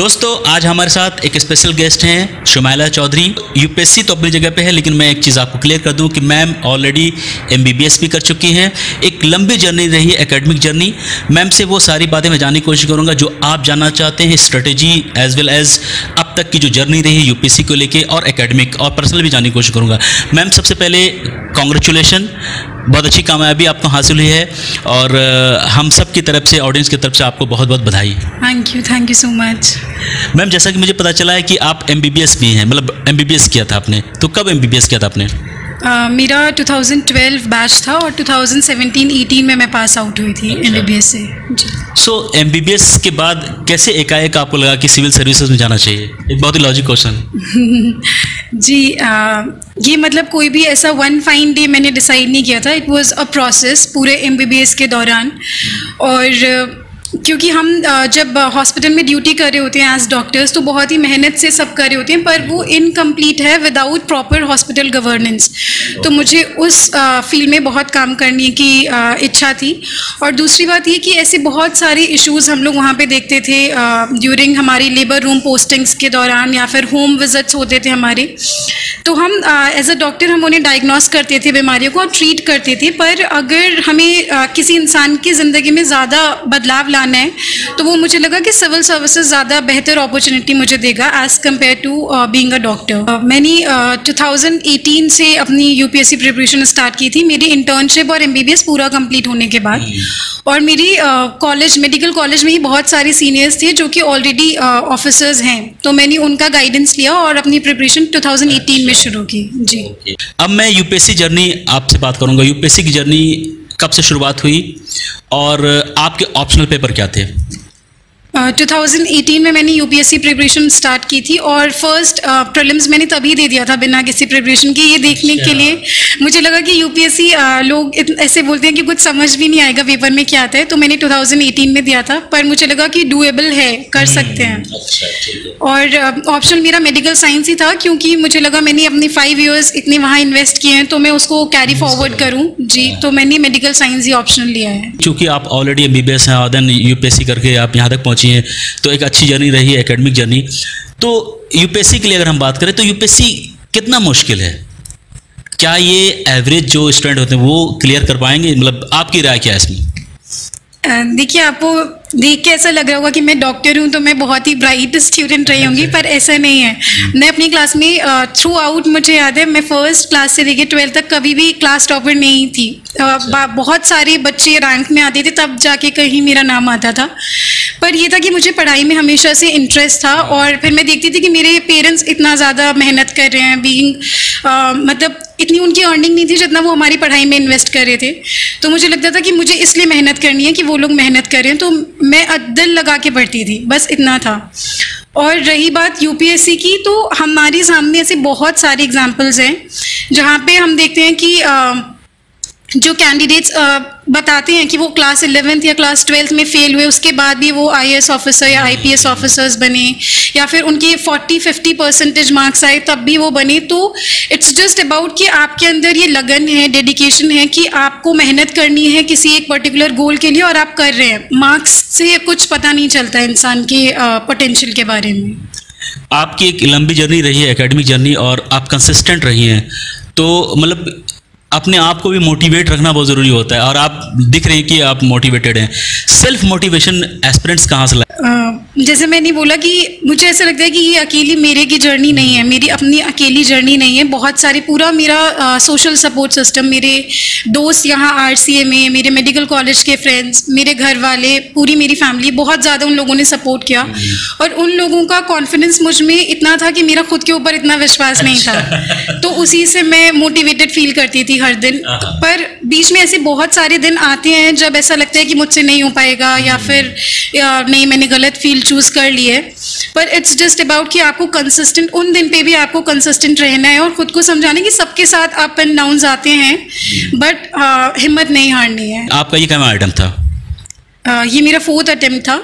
दोस्तों आज हमारे साथ एक स्पेशल गेस्ट हैं शुमाइला चौधरी। यूपीएससी तो अपनी जगह पे है, लेकिन मैं एक चीज़ आपको क्लियर कर दूं कि मैम ऑलरेडी एमबीबीएस भी कर चुकी हैं। एक लंबी जर्नी रही है, एकेडमिक जर्नी। मैम से वो सारी बातें मैं जानने की कोशिश करूंगा जो आप जानना चाहते हैं, स्ट्रेटेजी एज वेल एज अब तक की जो जर्नी रही है यूपीएससी को लेके, और एकेडमिक और पर्सनल भी जानने की कोशिश करूँगा। मैम सबसे पहले कॉन्ग्रेचुलेशन, बहुत अच्छी कामयाबी आपको हासिल हुई है और हम सब की तरफ से, ऑडियंस की तरफ से आपको बहुत बहुत बधाई। Thank you so much. Ma'am जैसा कि मुझे पता चला है कि आप एमबीबीएस भी हैं, मतलब एमबीबीएस किया था आपने, तो कब एमबीबीएस किया था आपने? मेरा 2012 बैच था और 2017-18 में मैं पास आउट हुई थी एमबीबीएस से। सो एमबीबीएस के बाद कैसे एकाएक आपको लगा कि सिविल सर्विसेज में जाना चाहिए? एक बहुत ही लॉजिक क्वेश्चन। जी, ये मतलब कोई भी ऐसा वन फाइन डे मैंने डिसाइड नहीं किया था। इट वाज अ प्रोसेस पूरे एमबीबीएस के दौरान। और क्योंकि हम जब हॉस्पिटल में ड्यूटी कर रहे होते हैं एज डॉक्टर्स, तो बहुत ही मेहनत से सब कर रहे होते हैं, पर वो इनकम्प्लीट है विदाउट प्रॉपर हॉस्पिटल गवर्नेंस। तो मुझे उस फील्ड में बहुत काम करने की इच्छा थी। और दूसरी बात ये कि ऐसे बहुत सारे इश्यूज़ हम लोग वहाँ पे देखते थे ड्यूरिंग हमारी लेबर रूम पोस्टिंग्स के दौरान, या फिर होम विजिट्स होते थे हमारे। तो हम एज अ डॉक्टर हम उन्हें डायग्नोस करते थे बीमारियों को और ट्रीट करते थे, पर अगर हमें किसी इंसान की ज़िंदगी में ज़्यादा बदलाव लाना है तो वो मुझे लगा कि सिविल सर्विसेज ज़्यादा बेहतर अपॉर्चुनिटी मुझे देगा as compared to being a doctor. मैंने 2018 से अपनी यूपीएससी प्रिपरेशन स्टार्ट की थी, मेरी इंटर्नशिप और एमबीबीएस पूरा कंप्लीट होने के बाद। और मेरी कॉलेज, मेडिकल कॉलेज में ही बहुत सारे सीनियर्स थे जो कि ऑलरेडी ऑफिसर्स हैं, तो मैंने उनका गाइडेंस लिया और अपनी प्रिपरेशन 2018 में शुरू की। जी, अब मैं यूपीएससी जर्नी आपसे बात करूंगा। यूपीएससी की जर्नी कब से शुरुआत हुई और आपके ऑप्शनल पेपर क्या थे? 2018 में मैंने यूपीएससी प्रिपरेशन स्टार्ट की थी और फर्स्ट प्रीलिम्स मैंने तभी दे दिया था बिना किसी प्रिपरेशन के, ये देखने के लिए मुझे लगा कि यूपीएससी लोग ऐसे बोलते हैं कि कुछ समझ भी नहीं आएगा पेपर में क्या आता है, तो मैंने 2018 में दिया था। पर मुझे लगा कि डूएबल है, कर सकते हैं। और ऑप्शन मेरा मेडिकल साइंस ही था, क्योंकि मुझे लगा मैंने अपने 5 ईयर्स इतने वहाँ इन्वेस्ट किए हैं तो मैं उसको कैरी फॉरवर्ड करूँ। जी, तो मैंने मेडिकल साइंस ही ऑप्शनल लिया है। क्योंकि आप ऑलरेडी एमबीबीएस हैं और देन यूपीएससी करके आप यहाँ तक पहुँची हैं, तो एक अच्छी जर्नी रही है, एकेडमिक जर्नी। तो यूपीएससी के लिए अगर हम बात करें तो यूपीएससी कितना मुश्किल है? क्या ये एवरेज जो स्टूडेंट होते हैं वो क्लियर कर पाएंगे? मतलब आपकी राय क्या है इसमें? देखिए, आपको देख के ऐसा लग रहा होगा कि मैं डॉक्टर हूँ तो मैं बहुत ही ब्राइट स्टूडेंट रही होंगी, पर ऐसा नहीं है। मैं अपनी क्लास में थ्रू आउट, मुझे याद है मैं फर्स्ट क्लास से लेकर 12th तक कभी भी क्लास टॉपर नहीं थी। बहुत सारे बच्चे रैंक में आते थे तब जाके कहीं मेरा नाम आता था। पर ये था कि मुझे पढ़ाई में हमेशा से इंटरेस्ट था, और फिर मैं देखती थी कि मेरे पेरेंट्स इतना ज़्यादा मेहनत कर रहे हैं, मतलब इतनी उनकी अर्निंग नहीं थी जितना वो हमारी पढ़ाई में इन्वेस्ट कर रहे थे। तो मुझे लगता था कि मुझे इसलिए मेहनत करनी है कि वो लोग मेहनत कर रहे हैं, तो मैं दिल लगा के पढ़ती थी, बस इतना था। और रही बात यूपीएससी की, तो हमारे सामने ऐसे बहुत सारे एग्जाम्पल्स हैं जहाँ पे हम देखते हैं कि जो कैंडिडेट्स बताते हैं कि वो क्लास 11th या क्लास 12th में फेल हुए, उसके बाद भी वो आईएएस ऑफिसर या आईपीएस ऑफिसर्स बने, या फिर उनके 40-50% मार्क्स आए तब भी वो बने। तो इट्स जस्ट अबाउट कि आपके अंदर ये लगन है, डेडिकेशन है कि आपको मेहनत करनी है किसी एक पर्टिकुलर गोल के लिए, और आप कर रहे हैं। मार्क्स से कुछ पता नहीं चलता इंसान के पोटेंशियल के बारे में। आपकी एक लंबी जर्नी रही है, एकेडमिक जर्नी, और आप कंसिस्टेंट रही हैं, तो मतलब अपने आप को भी मोटिवेट रखना बहुत ज़रूरी होता है, और आप दिख रहे हैं कि आप मोटिवेटेड हैं। सेल्फ मोटिवेशन एस्पिरेंट्स कहाँ से लाए? जैसे मैंने बोला कि मुझे ऐसा लगता है कि ये अकेली मेरे की जर्नी नहीं है, मेरी अपनी अकेली जर्नी नहीं है। बहुत सारे, पूरा मेरा सोशल सपोर्ट सिस्टम, मेरे दोस्त यहाँ आरसीए में, मेरे मेडिकल कॉलेज के फ्रेंड्स, मेरे घर वाले, पूरी मेरी फैमिली, बहुत ज़्यादा उन लोगों ने सपोर्ट किया। और उन लोगों का कॉन्फिडेंस मुझ में इतना था कि मेरा खुद के ऊपर इतना विश्वास नहीं था, तो उसी से मैं मोटिवेटेड फील करती थी हर दिन। पर बीच में ऐसे बहुत सारे दिन आते हैं जब ऐसा लगता है कि मुझसे नहीं हो पाएगा, या फिर नहीं, मैंने गलत फील्ड चूज कर ली है। पर इट्स जस्ट अबाउट कि आपको कंसिस्टेंट, उन दिन पे भी आपको कंसिस्टेंट रहना है और खुद को समझाने कि सबके साथ अप एंड डाउन्स आते हैं, बट हिम्मत नहीं हारनी है। आपका ये क्या आइटम था? ये मेरा 4th अटेम्प्ट था,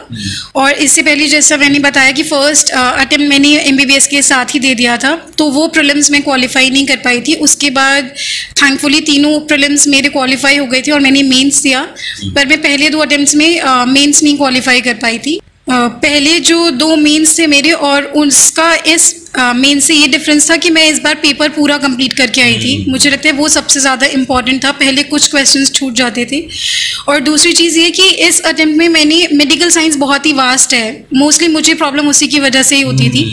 और इससे पहले जैसा मैंने बताया कि फर्स्ट अटेम्प्ट मैंने एमबीबीएस के साथ ही दे दिया था, तो वो प्रीलिम्स में क्वालिफाई नहीं कर पाई थी। उसके बाद थैंकफुली तीनों प्रीलिम्स मेरे क्वालिफाई हो गए थे और मैंने मेंस दिया, पर मैं पहले 2 अटेम्प्ट्स में मेंस नहीं क्वालिफाई कर पाई थी। पहले जो 2 मेंस थे मेरे और उसका इस मेन से ये डिफरेंस था कि मैं इस बार पेपर पूरा कंप्लीट करके आई थी। मुझे लगता है वो सबसे ज़्यादा इम्पॉर्टेंट था, पहले कुछ क्वेश्चंस छूट जाते थे। और दूसरी चीज़ ये कि इस अटेम्प्ट में मैंने मेडिकल साइंस बहुत ही वास्ट है, मोस्टली मुझे प्रॉब्लम उसी की वजह से ही होती थी।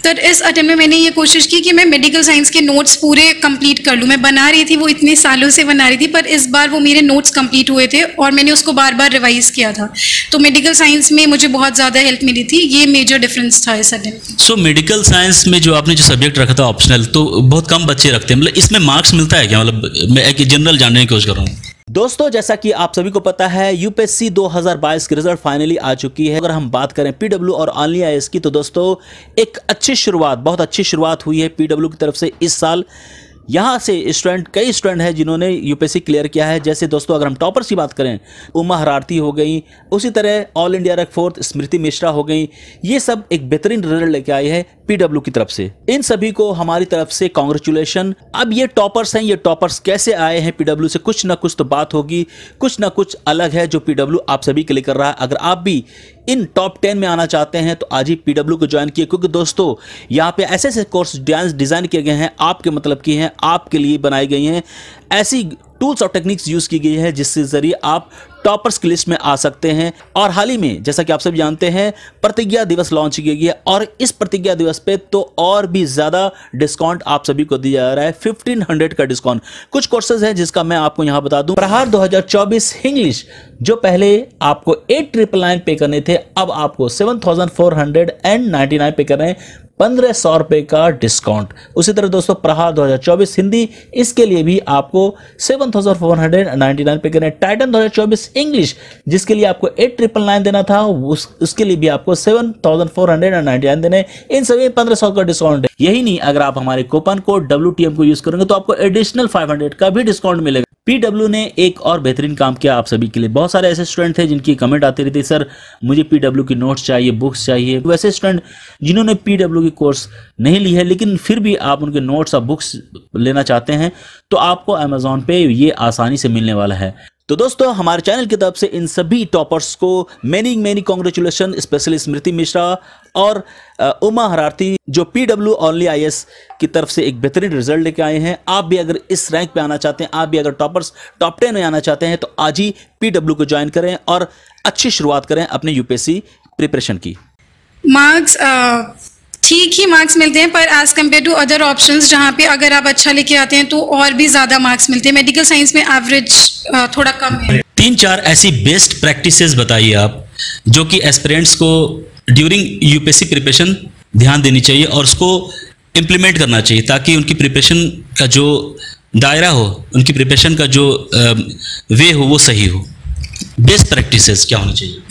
तो इस अटेम्प्ट में मैंने ये कोशिश की कि मैं मेडिकल साइंस के नोट्स पूरे कंप्लीट कर लूँ। मैं बना रही थी, वो इतने सालों से बना रही थी, पर इस बार वो मेरे नोट्स कंप्लीट हुए थे और मैंने उसको बार बार रिवाइज किया था। तो मेडिकल साइंस में मुझे बहुत ज़्यादा हेल्प मिली थी, ये मेजर डिफरेंस था इस अटेम्प्ट। सो मेडिकल साइंस में जो आपने जो सब्जेक्ट रखा था ऑप्शनल, तो बहुत कम बच्चे रखते हैं, मतलब इसमें मार्क्स मिलता है क्या? मतलब मैं एक जनरल जानने की कोशिश कर रहा हूँ। दोस्तों, जैसा कि आप सभी को पता है, यूपीएससी 2022 की रिजल्ट फाइनली आ चुकी है। अगर हम बात करें पीडब्ल्यू और ओनली आईएएस की, तो दोस्तों एक अच्छी शुरुआत, बहुत अच्छी शुरुआत हुई है पीडब्ल्यू की तरफ से इस साल। यहाँ से कई स्टूडेंट हैं जिन्होंने यूपीएससी क्लियर किया है। जैसे दोस्तों अगर हम टॉपर्स की बात करें, उमा हरारती हो गई, उसी तरह ऑल इंडिया रैंक 4 स्मृति मिश्रा हो गई। ये सब एक बेहतरीन रिजल्ट लेके आई है पीडब्ल्यू की तरफ से। इन सभी को हमारी तरफ से कांग्रेचुलेशन। अब ये टॉपर्स हैं, ये टॉपर्स कैसे आए हैं पीडब्ल्यू से, कुछ ना कुछ तो बात होगी, कुछ ना कुछ अलग है जो पीडब्ल्यू आप सभी के लिए कर रहा है। अगर आप भी इन टॉप 10 में आना चाहते हैं तो आज ही पीडब्ल्यू को ज्वाइन किए, क्योंकि दोस्तों यहाँ पे ऐसे ऐसे कोर्स डिज़ाइन किए गए हैं, आपके मतलब की हैं, आपके लिए बनाई गई हैं। ऐसी टूल्स और टेक्निक्स यूज़ की गई है जिससे ज़रिए आप टॉपर्स की लिस्ट में आ सकते हैं। और हाल ही में जैसा कि आप सब जानते हैं, प्रतिज्ञा दिवस लॉन्च की गई है और इस प्रतिज्ञा दिवस पे तो और भी ज़्यादा डिस्काउंट आप सभी को दिया जा रहा है, 1500 का डिस्काउंट। कुछ कोर्सेज हैं जिसका मैं आपको यहाँ बता दूं। प्रहार 2024 इंग्लिश, जो पहले आपको 8,999 पे करने थे, अब आपको 7,499 पे कर रहे हैं, 1,500 रुपये का डिस्काउंट। उसी तरह दोस्तों प्रहार 2024 हिंदी, इसके लिए भी आपको 7,499 पे करें। टाइटन 2024 इंग्लिश, जिसके लिए आपको 8,999 देना था, उसके लिए भी आपको 7,499 देने। इन सभी 1,500 का डिस्काउंट है। यही नहीं, अगर आप हमारे कूपन कोड WTM को यूज करेंगे तो आपको एडिशनल 500 का भी डिस्काउंट मिलेगा। पीडब्ल्यू ने एक और बेहतरीन काम किया आप सभी के लिए। बहुत सारे ऐसे स्टूडेंट थे जिनकी कमेंट आती रहती, सर मुझे पीडब्ल्यू की नोट्स चाहिए, बुक्स चाहिए। वैसे स्टूडेंट जिन्होंने पीडब्ल्यू की कोर्स नहीं ली है लेकिन फिर भी आप उनके नोट्स और बुक्स लेना चाहते हैं, तो आपको अमेजोन पे ये आसानी से मिलने वाला है। तो दोस्तों हमारे चैनल की तरफ से इन सभी टॉपर्स को मेनी कांग्रेचुलेशन, स्पेशली स्मृति मिश्रा और उमा हरारती, जो पीडब्ल्यू ओनली आईएएस की तरफ से एक बेहतरीन रिजल्ट लेके आए हैं। आप भी अगर इस रैंक पे आना चाहते हैं, आप भी अगर टॉपर्स टॉप 10 में आना चाहते हैं, तो आज ही पीडब्ल्यू को ज्वाइन करें और अच्छी शुरुआत करें अपने यूपीएससी प्रिपरेशन की। मार्क्स ठीक ही मार्क्स मिलते हैं, पर as compared to other options जहाँ पे अगर आप अच्छा लेके आते हैं तो और भी ज़्यादा मार्क्स मिलते हैं। मेडिकल साइंस में एवरेज थोड़ा कम है। 3-4 ऐसी बेस्ट प्रैक्टिसेस बताइए आप, जो कि एस्पिरेंट्स को ड्यूरिंग यूपीएससी प्रिपरेशन ध्यान देनी चाहिए और उसको इम्प्लीमेंट करना चाहिए, ताकि उनकी प्रिपरेशन का जो दायरा हो, उनकी प्रिपरेशन का जो वे हो, वो सही हो। बेस्ट प्रैक्टिसेस क्या होनी चाहिए?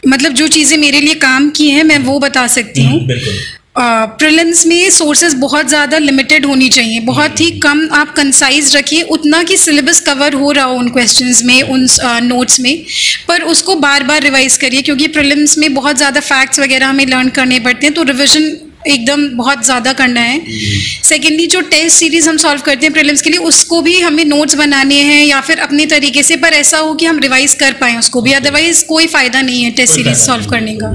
मतलब जो चीज़ें मेरे लिए काम की हैं मैं वो बता सकती हूँ। प्रीलिम्स में सोर्सेज बहुत ज़्यादा लिमिटेड होनी चाहिए, बहुत ही कम आप कंसाइज रखिए, उतना कि सिलेबस कवर हो रहा हो उन क्वेश्चंस में, उन नोट्स में, पर उसको बार बार रिवाइज करिए, क्योंकि प्रीलिम्स में बहुत ज़्यादा फैक्ट्स वगैरह हमें लर्न करने पड़ते हैं, तो रिविजन एकदम बहुत ज़्यादा करना है। सेकेंडली जो टेस्ट सीरीज हम सॉल्व करते हैं प्रीलिम्स के लिए, उसको भी हमें नोट्स बनाने हैं या फिर अपने तरीके से, पर ऐसा हो कि हम रिवाइज कर पाएँ उसको भी, अदरवाइज कोई फ़ायदा नहीं है टेस्ट सीरीज सॉल्व करने का।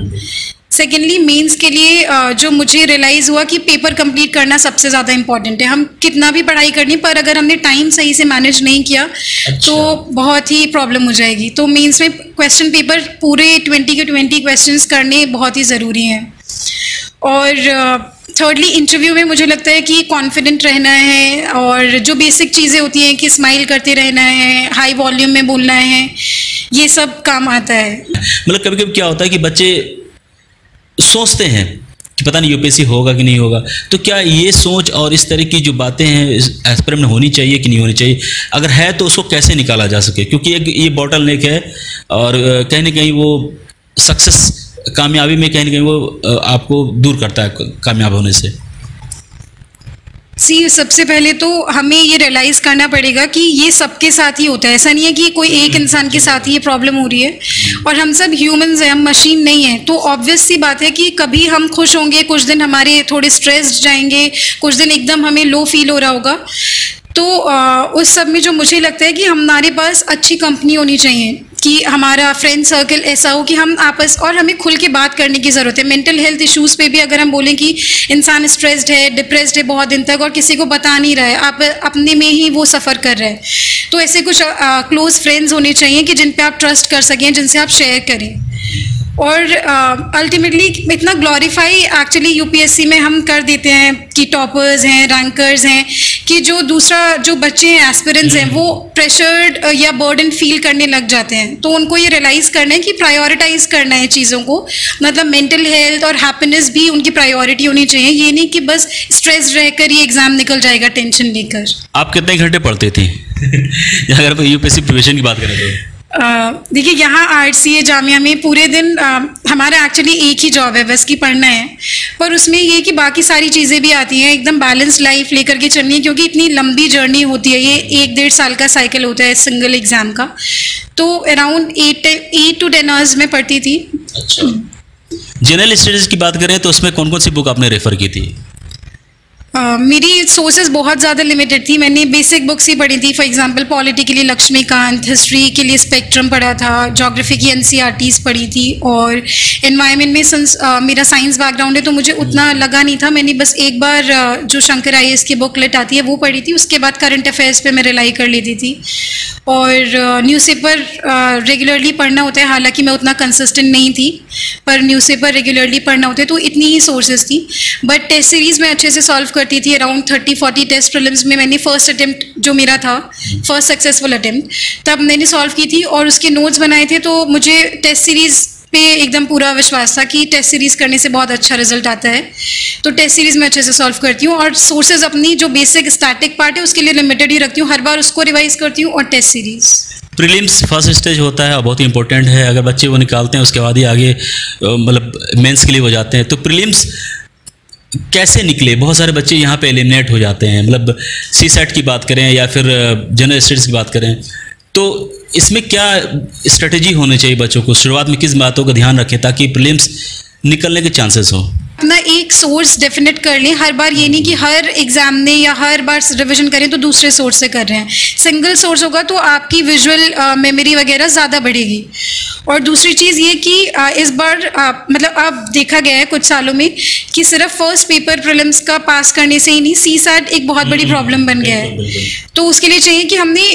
सेकेंडली मेंस के लिए जो मुझे रियलाइज़ हुआ कि पेपर कंप्लीट करना सबसे ज़्यादा इंपॉर्टेंट है। हम कितना भी पढ़ाई करनी, पर अगर हमने टाइम सही से मैनेज नहीं किया तो बहुत ही प्रॉब्लम हो जाएगी। तो मेंस में क्वेश्चन पेपर पूरे 20 के 20 क्वेश्चंस करने बहुत ही ज़रूरी हैं। और थर्डली इंटरव्यू में मुझे लगता है कि कॉन्फिडेंट रहना है, और जो बेसिक चीज़ें होती हैं कि स्माइल करते रहना है, हाई वॉल्यूम में बोलना है, ये सब काम आता है। मतलब कभी कभी क्या होता है कि बच्चे सोचते हैं कि पता नहीं यूपीएससी होगा कि नहीं होगा, तो क्या ये सोच और इस तरह की जो बातें हैं एस्पिरेंट में होनी चाहिए कि नहीं होनी चाहिए? अगर है तो उसको कैसे निकाला जा सके, क्योंकि एक ये बॉटल नेक है और कहीं ना कहीं वो सक्सेस, कामयाबी में कहीं ना कहीं वो आपको दूर करता है कामयाब होने से। सबसे पहले तो हमें ये रियलाइज़ करना पड़ेगा कि ये सबके साथ ही होता है, ऐसा नहीं है कि कोई एक इंसान के साथ ही ये प्रॉब्लम हो रही है, और हम सब ह्यूमंस हैं, हम मशीन नहीं हैं। तो ऑब्वियस सी बात है कि कभी हम खुश होंगे, कुछ दिन हमारे थोड़े स्ट्रेस्ड जाएंगे, कुछ दिन एकदम हमें लो फील हो रहा होगा। तो उस सब में जो मुझे लगता है कि हमारे पास अच्छी कंपनी होनी चाहिए, कि हमारा फ्रेंड सर्कल ऐसा हो कि हम आपस और हमें खुल के बात करने की ज़रूरत है। मेंटल हेल्थ इश्यूज़ पे भी अगर हम बोलें कि इंसान स्ट्रेस्ड है, डिप्रेस्ड है बहुत दिन तक और किसी को बता नहीं रहा है, आप अपने में ही वो सफ़र कर रहे हैं, तो ऐसे कुछ क्लोज फ्रेंड्स होने चाहिए कि जिन पे आप ट्रस्ट कर सकें, जिनसे आप शेयर करें। और अल्टीमेटली इतना ग्लोरीफाई एक्चुअली यूपीएससी में हम कर देते हैं कि टॉपर्स हैं, रैंकर्स हैं, कि जो बच्चे हैं, एस्पिरेंट्स हैं, वो प्रेशर्ड या बर्डन फील करने लग जाते हैं। तो उनको ये रियलाइज़ करना है कि प्रायोरिटाइज करना है चीज़ों को, मतलब मेंटल हेल्थ और हैप्पीनेस भी उनकी प्रायोरिटी होनी चाहिए। ये नहीं कि बस स्ट्रेस रहकर ये एग्ज़ाम निकल जाएगा टेंशन लेकर। आप कितने घंटे पढ़ते थे अगर यूपीएससी प्रिपरेशन की बात करें तो? देखिए, यहाँ RCA जामिया में पूरे दिन हमारा एक्चुअली एक ही जॉब है, बस की पढ़ना है, पर उसमें ये कि बाकी सारी चीज़ें भी आती हैं, एकदम बैलेंस लाइफ लेकर के चलनी है, क्योंकि इतनी लंबी जर्नी होती है। ये 1-1.5 साल का साइकिल होता है सिंगल एग्ज़ाम का। तो अराउंड 8 to 10 आवर्स में पढ़ती थी। अच्छा, जनरल स्टडीज़ की बात करें तो उसमें कौन कौन सी बुक आपने रेफ़र की थी? मेरी सोर्सेज बहुत ज़्यादा लिमिटेड थी। मैंने बेसिक बुक्स ही पढ़ी थी। फॉर एग्जांपल पॉलिटी के लिए लक्ष्मीकांत, हिस्ट्री के लिए स्पेक्ट्रम पढ़ा था, ज्योग्राफी की NCERTs पढ़ी थी, और एनवायरनमेंट में मेरा साइंस बैकग्राउंड है तो मुझे उतना लगा नहीं था। मैंने बस एक बार जो शंकर IAS की बुकलेट आती है वो पढ़ी थी। उसके बाद करंट अफेयर्स पे मैं रिलाई कर लेती थी, और न्यूज़पेपर रेगुलरली पढ़ना होता है। हालांकि मैं उतना कंसिस्टेंट नहीं थी, पर न्यूज़पेपर रेगुलरली पढ़ना होता है, तो इतनी ही सोर्सेज थी। बट टेस्ट सीरीज़ में अच्छे से सॉल्व करती थी। अराउंड 30-40 टेस्ट प्रीलिम्स में मैंने फर्स्ट अटेम्प्ट जो मेरा था, फर्स्ट सक्सेसफुल अटेम्प्ट, तब मैंने सॉल्व की थी और उसके नोट्स बनाए थे। तो मुझे टेस्ट सीरीज़ पे एकदम पूरा विश्वास था कि टेस्ट सीरीज़ करने से बहुत अच्छा रिजल्ट आता है। तो टेस्ट सीरीज़ में अच्छे से सॉल्व करती हूँ, और सोर्सेज अपनी जो बेसिक स्टैटिक पार्ट है उसके लिए लिमिटेड ही रखती हूँ। हर बार उसको रिवाइज करती हूँ। और test series prelims first stage होता है और बहुत ही इंपॉर्टेंट है। अगर बच्चे वो निकालते हैं उसके बाद ही आगे मतलब मेंस के लिए हो जाते हैं। तो प्रीलिम्स कैसे निकले? बहुत सारे बच्चे यहाँ पे एलिमिनेट हो जाते हैं, मतलब CSAT की बात करें या फिर जनरल स्टडीज़ की बात करें, तो इसमें क्या स्ट्रेटेजी होनी चाहिए बच्चों को? शुरुआत में किस बातों का ध्यान रखें ताकि प्रीलिम्स निकलने के चांसेस हो? अपना एक सोर्स डेफिनेट कर लें। हर बार ये नहीं कि हर एग्जाम में या हर बार रिवीजन करें तो दूसरे सोर्स से कर रहे हैं। सिंगल सोर्स होगा तो आपकी विजुअल मेमोरी वगैरह ज़्यादा बढ़ेगी। और दूसरी चीज़ ये कि इस बार मतलब अब देखा गया है कुछ सालों में कि सिर्फ फर्स्ट पेपर प्रीलिम्स का पास करने से ही नहीं, CSAT एक बहुत बड़ी प्रॉब्लम बन गया है। तो उसके लिए चाहिए कि हमने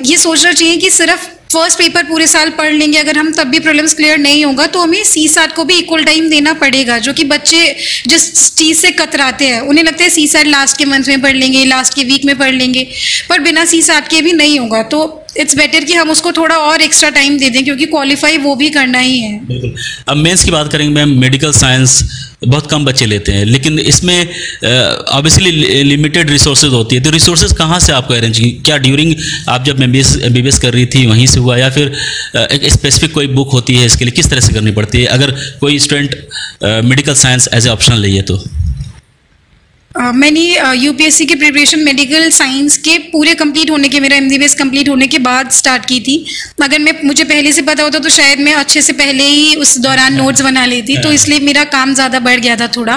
ये सोचना चाहिए कि सिर्फ फर्स्ट पेपर पूरे साल पढ़ लेंगे, अगर हम तब भी प्रीलिम्स क्लियर नहीं होगा तो हमें CSAT को भी इक्वल टाइम देना पड़ेगा। जो कि बच्चे जिस चीज़ से कतराते हैं, उन्हें लगता है CSAT लास्ट के मंथ में पढ़ लेंगे, लास्ट के वीक में पढ़ लेंगे, पर बिना CSAT के भी नहीं होगा। तो इट्स बेटर कि हम उसको थोड़ा और एक्स्ट्रा टाइम दे दें, क्योंकि क्वालिफाई वो भी करना ही है। बिल्कुल। अब मेंस की बात करेंगे मैम, मेडिकल साइंस बहुत कम बच्चे लेते हैं, लेकिन इसमें ऑब्वियसली लिमिटेड रिसोर्सेज होती है। तो रिसोर्सेज कहाँ से आपको अरेंज की? क्या ड्यूरिंग आप जब MBBS कर रही थी वहीं से हुआ, या फिर एक स्पेसिफिक कोई बुक होती है इसके लिए? किस तरह से करनी पड़ती है अगर कोई student medical science as a optional लिए तो? मैंने यूपीएससी की प्रिपरेशन मेडिकल साइंस के पूरे कंप्लीट होने के, मेरा MBBS कंप्लीट होने के बाद स्टार्ट की थी। अगर मुझे पहले से पता होता तो शायद मैं अच्छे से पहले ही उस दौरान नोट्स बना लेती, तो इसलिए मेरा काम ज़्यादा बढ़ गया था थोड़ा।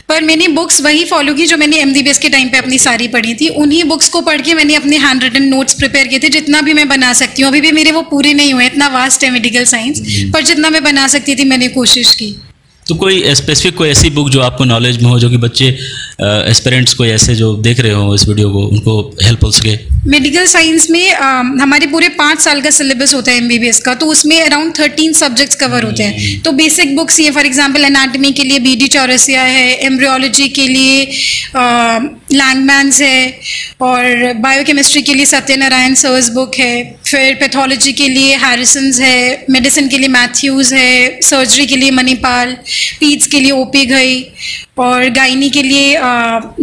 पर मैंने बुक्स वही फॉलो की जो मैंने MBBS के टाइम पे अपनी सारी पढ़ी थी। उन्हीं बुक्स को पढ़ के मैंने अपने हैंड रिटन नोट्स प्रिपेयर किए थे, जितना भी मैं बना सकती हूँ। अभी भी मेरे वो पूरे नहीं हुए, इतना वास्ट है मेडिकल साइंस, पर जितना मैं बना सकती थी मैंने कोशिश की। तो कोई स्पेसिफिक कोई ऐसी बुक जो आपको नॉलेज में हो, जो कि बच्चे एस्पिरेंट्स कोई ऐसे जो देख रहे हो इस वीडियो को, उनको हेल्प हो सके? मेडिकल साइंस में हमारे पूरे 5 साल का सिलेबस होता है MBBS का, तो उसमें अराउंड 13 सब्जेक्ट्स कवर होते हैं। तो बेसिक बुक्स ये, फॉर एग्जांपल एनाटॉमी के लिए BD चौरसिया है, एम्ब्रियोलॉजी के लिए लैंगमैन्स है, और बायोकेमिस्ट्री के लिए सत्यनारायण सर्स बुक है, फिर पैथोलॉजी के लिए हैरिसन्स है, मेडिसिन के लिए मैथ्यूज़ है, सर्जरी के लिए मणिपाल, पीड्स के लिए OP घई, और गायनी के लिए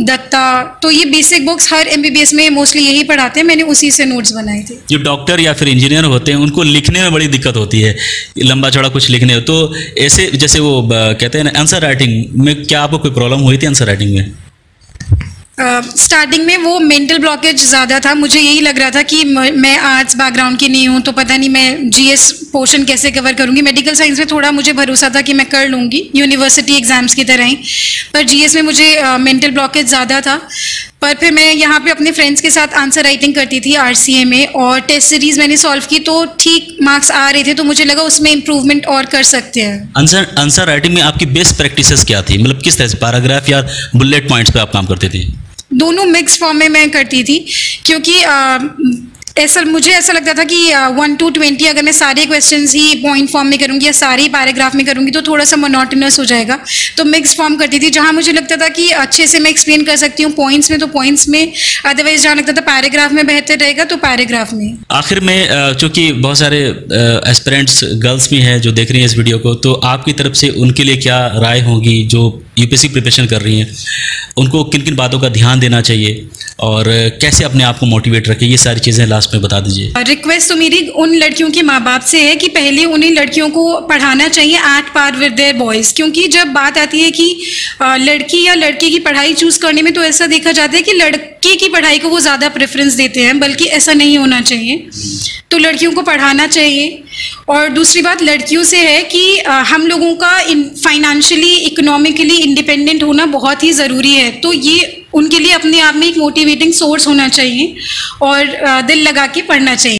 दत्ता। तो ये बेसिक बुक्स हर MBBS में मोस्टली यही पढ़ाते हैं, मैंने उसी से नोट्स बनाए थे। जो डॉक्टर या फिर इंजीनियर होते हैं उनको लिखने में बड़ी दिक्कत होती है, लंबा चौड़ा कुछ लिखने हो, तो ऐसे जैसे वो कहते हैं ना आंसर राइटिंग में, क्या आपको कोई प्रॉब्लम हुई थी आंसर राइटिंग में? स्टार्टिंग में वो मेंटल ब्लॉकेज ज़्यादा था। मुझे यही लग रहा था कि मैं आर्ट्स बैकग्राउंड की नहीं हूँ, तो पता नहीं मैं GS पोर्शन कैसे कवर करूँगी। मेडिकल साइंस में थोड़ा मुझे भरोसा था कि मैं कर लूँगी यूनिवर्सिटी एग्जाम्स की तरह ही, पर GS में मुझे मेंटल ब्लॉकेज ज़्यादा था। पर फिर मैं यहाँ पे अपने फ्रेंड्स के साथ आंसर राइटिंग करती थी RCA में, और टेस्ट सीरीज मैंने सॉल्व की तो ठीक मार्क्स आ रहे थे, तो मुझे लगा उसमें इम्प्रूवमेंट और कर सकते हैं। आंसर राइटिंग में आपकी बेस्ट प्रैक्टिसेस क्या थी, मतलब किस तरह से, पैराग्राफ या बुलेट पॉइंट्स पे आप काम करते थे? दोनों मिक्स फॉर्म में मैं करती थी, क्योंकि मुझे ऐसा लगता था कि 1 to 20 अगर मैं सारे क्वेश्चंस ही पॉइंट फॉर्म में करूंगी या सारे पैराग्राफ में करूंगी तो थोड़ा सा मोनोटोनस हो जाएगा। तो मिक्स फॉर्म करती थी, जहां मुझे लगता था कि अच्छे से मैं एक्सप्लेन कर सकती हूँ पॉइंट्स में तो पॉइंट्स में, अदरवाइज जहाँ लगता था पैराग्राफ में बेहतर रहेगा तो पैराग्राफ में। आखिर में चूंकि बहुत सारे एस्पिरेंट्स गर्ल्स भी हैं जो देख रही हैं इस वीडियो को, तो आपकी तरफ से उनके लिए क्या राय होगी जो यूपीएससी प्रिपरेशन कर रही हैं? उनको किन किन बातों का ध्यान देना चाहिए और कैसे अपने आप को मोटिवेट रखें, ये सारी चीज़ें लास्ट में बता दीजिए। रिक्वेस्ट तो मेरी उन लड़कियों के माँ बाप से है कि पहले उन्हें लड़कियों को पढ़ाना चाहिए at par with their boys, क्योंकि जब बात आती है कि लड़की या लड़के की पढ़ाई चूज़ करने में, तो ऐसा देखा जाता है कि लड़के की पढ़ाई को वो ज़्यादा प्रेफरेंस देते हैं, बल्कि ऐसा नहीं होना चाहिए। तो लड़कियों को पढ़ाना चाहिए। और दूसरी बात लड़कियों से है कि हम लोगों का फाइनेंशियली इकोनॉमिकली इंडिपेंडेंट होना बहुत ही ज़रूरी है, तो ये उनके लिए अपने आप में एक मोटिवेटिंग सोर्स होना चाहिए और दिल लगा के पढ़ना चाहिए।